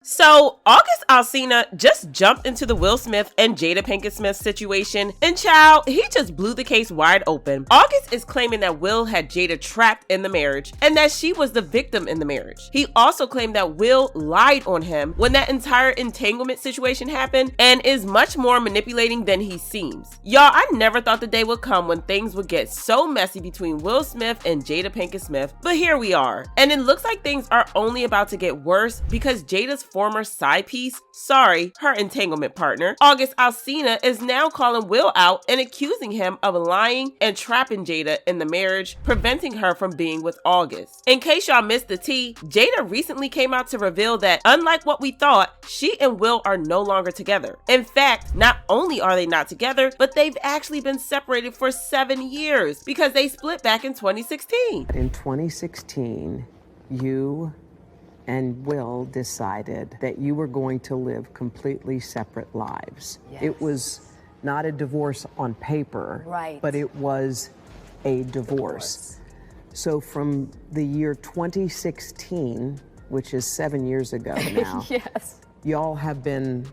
So, August Alsina just jumped into the Will Smith and Jada Pinkett Smith situation, and child, he just blew the case wide open. August is claiming that Will had Jada trapped in the marriage and that she was the victim in the marriage. He also claimed that Will lied on him when that entire entanglement situation happened and is much more manipulating than he seems. Y'all, I never thought the day would come when things would get so messy between Will Smith and Jada Pinkett Smith, but here we are. And it looks like things are only about to get worse because Jada's former side piece, her entanglement partner, August Alsina, is now calling Will out and accusing him of lying and trapping Jada in the marriage, preventing her from being with August. In case y'all missed the tea, Jada recently came out to reveal that, unlike what we thought, she and Will are no longer together. In fact, not only are they not together, but they've actually been separated for 7 years because they split back in 2016. In 2016, you and Will decided that you were going to live completely separate lives. Yes. It was not a divorce on paper, right, but it was a divorce. So from the year 2016, which is 7 years ago now, yes, y'all have been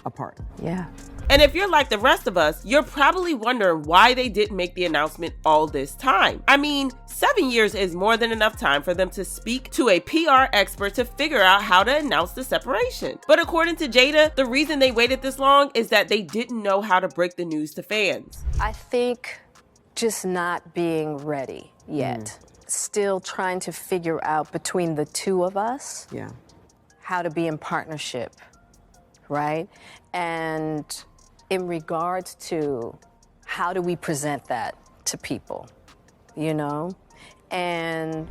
apart. Yeah. And if you're like the rest of us, you're probably wondering why they didn't make the announcement all this time. I mean, 7 years is more than enough time for them to speak to a PR expert to figure out how to announce the separation. But according to Jada, the reason they waited this long is that they didn't know how to break the news to fans. I think just not being ready yet. Still trying to figure out between the two of us how to be in partnership, right? And in regards to how do we present that to people, you know? And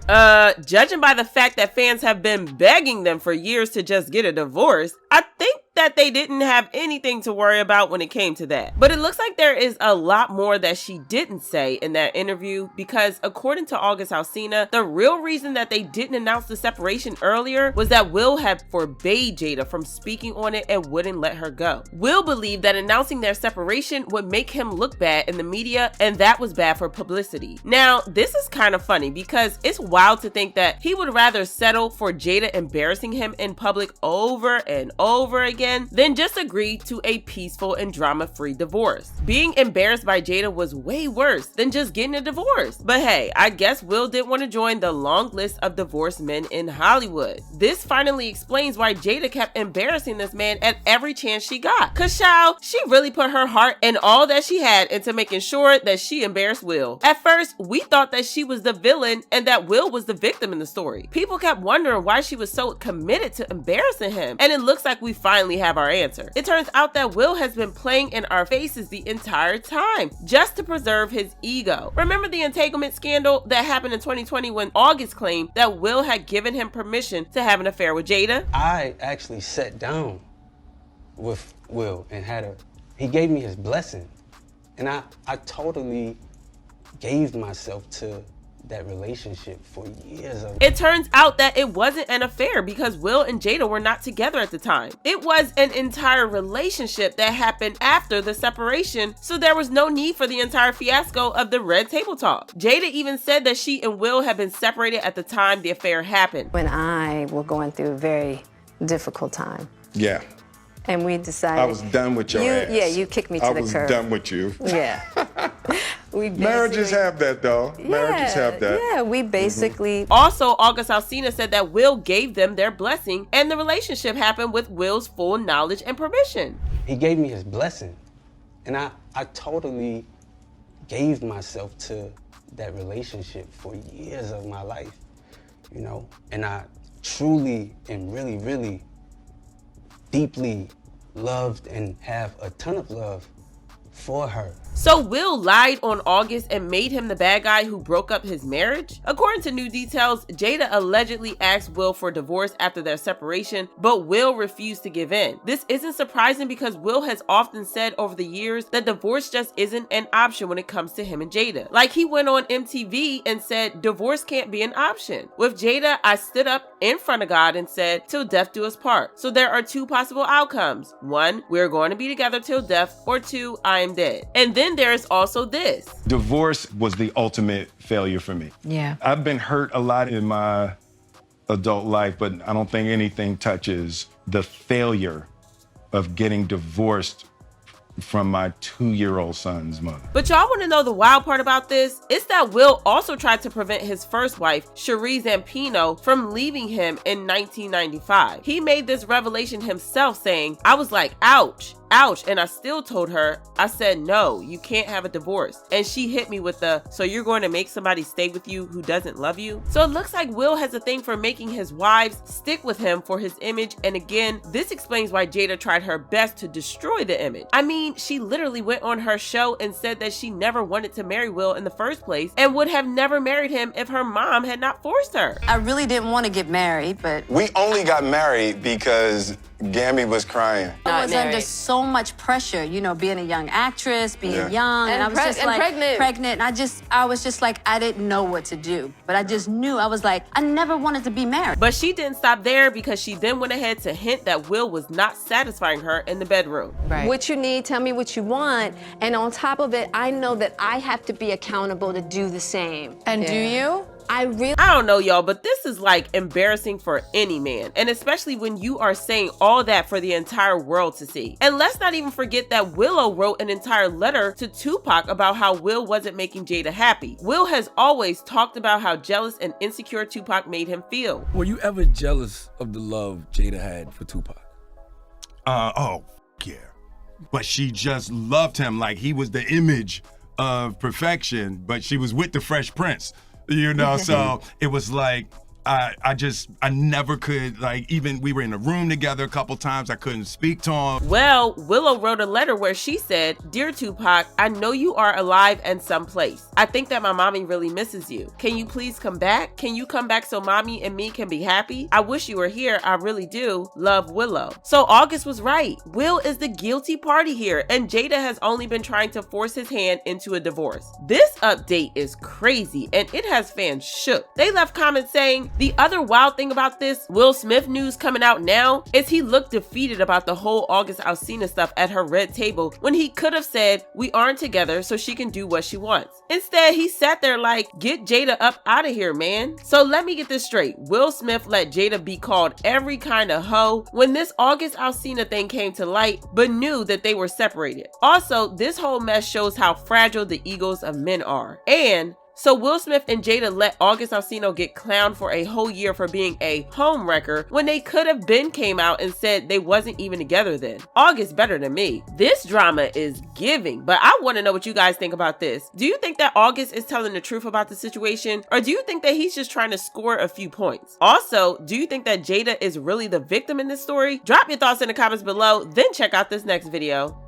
judging by the fact that fans have been begging them for years to just get a divorce, I think that they didn't have anything to worry about when it came to that. But it looks like there is a lot more that she didn't say in that interview because according to August Alsina, the real reason that they didn't announce the separation earlier was that Will had forbade Jada from speaking on it and wouldn't let her go. Will believed that announcing their separation would make him look bad in the media and that was bad for publicity. Now, this is kind of funny because it's wild to think that he would rather settle for Jada embarrassing him in public over and over again than just agree to a peaceful and drama-free divorce. Being embarrassed by Jada was way worse than just getting a divorce. But hey, I guess Will didn't want to join the long list of divorced men in Hollywood. This finally explains why Jada kept embarrassing this man at every chance she got. Cause child, she really put her heart and all that she had into making sure that she embarrassed Will. At first, we thought that she was the villain and that Will was the victim in the story. People kept wondering why she was so committed to embarrassing him, and it looks like we finally have our answer. It turns out that Will has been playing in our faces the entire time just to preserve his ego. Remember the entanglement scandal that happened in 2020 when August claimed that Will had given him permission to have an affair with Jada? I actually sat down with Will and he gave me his blessing. And I totally gave myself to that relationship for years. It turns out that it wasn't an affair because Will and Jada were not together at the time. It was an entire relationship that happened after the separation, so there was no need for the entire fiasco of the red table talk. Jada even said that she and Will had been separated at the time the affair happened. when I were going through a very difficult time, Yeah. and we decided... I was done with your ass. Yeah, you kicked me to the curb. I was done with you. Yeah. We Marriages basically- have that, though. Marriages have that. Yeah, we basically... Also, August Alsina said that Will gave them their blessing and the relationship happened with Will's full knowledge and permission. He gave me his blessing. And I totally gave myself to that relationship for years of my life, you know? And I truly and really, really deeply loved and have a ton of love for her. So Will lied on August and made him the bad guy who broke up his marriage? According to new details, Jada allegedly asked Will for divorce after their separation, but Will refused to give in. This isn't surprising because Will has often said over the years that divorce just isn't an option when it comes to him and Jada. Like he went on MTV and said divorce can't be an option. With Jada, I stood up in front of God and said, till death do us part. So there are two possible outcomes. One, we're going to be together till death, or two, I am dead. And then there's also this. Divorce was the ultimate failure for me. Yeah. I've been hurt a lot in my adult life, but I don't think anything touches the failure of getting divorced from my 2-year-old son's mother. But y'all want to know the wild part about this? It's that Will also tried to prevent his first wife, Cherie Zampino, from leaving him in 1995. He made this revelation himself, saying, "I was like, ouch, ouch, and I still told her, I said, no, you can't have a divorce. And she hit me with the, so you're going to make somebody stay with you who doesn't love you?" So it looks like Will has a thing for making his wives stick with him for his image, and again, this explains why Jada tried her best to destroy the image. I mean, she literally went on her show and said that she never wanted to marry Will in the first place and would have never married him if her mom had not forced her. I really didn't want to get married, but we only got married because Gammy was crying. I was under so much pressure, you know, being a young actress, being young, and I was just like pregnant. And I was just like, I didn't know what to do, but I just knew. I was like, I never wanted to be married. But she didn't stop there, because she then went ahead to hint that Will was not satisfying her in the bedroom. Right. What you need, tell me what you want, and on top of it, I know that I have to be accountable to do the same. And do you? I don't know, y'all, but this is like embarrassing for any man, and especially when you are saying all that for the entire world to see. And let's not even forget that Willow wrote an entire letter to Tupac about how Will wasn't making Jada happy. Will has always talked about how jealous and insecure Tupac made him feel. Were you ever jealous of the love Jada had for Tupac? Yeah. But she just loved him like he was the image of perfection, but she was with the Fresh Prince. You know, so it was like, I never could, like, even we were in a room together a couple times, I couldn't speak to him. Well, Willow wrote a letter where she said, "Dear Tupac, I know you are alive and someplace. I think that my mommy really misses you. Can you please come back? Can you come back so mommy and me can be happy? I wish you were here. I really do. Love, Willow." So August was right. Will is the guilty party here, and Jada has only been trying to force his hand into a divorce. This update is crazy, and it has fans shook. They left comments saying, "The other wild thing about this Will Smith news coming out now is he looked defeated about the whole August Alsina stuff at her red table, when he could have said, we aren't together so she can do what she wants. Instead, he sat there like, get Jada up out of here, man." So let me get this straight. Will Smith let Jada be called every kind of hoe when this August Alsina thing came to light, but knew that they were separated. Also, this whole mess shows how fragile the egos of men are. And so Will Smith and Jada let August Alsina get clowned for a whole year for being a home wrecker when they could have been came out and said they wasn't even together then. August better than me. This drama is giving, but I want to know what you guys think about this. Do you think that August is telling the truth about the situation, or do you think that he's just trying to score a few points? Also, do you think that Jada is really the victim in this story? Drop your thoughts in the comments below, then check out this next video.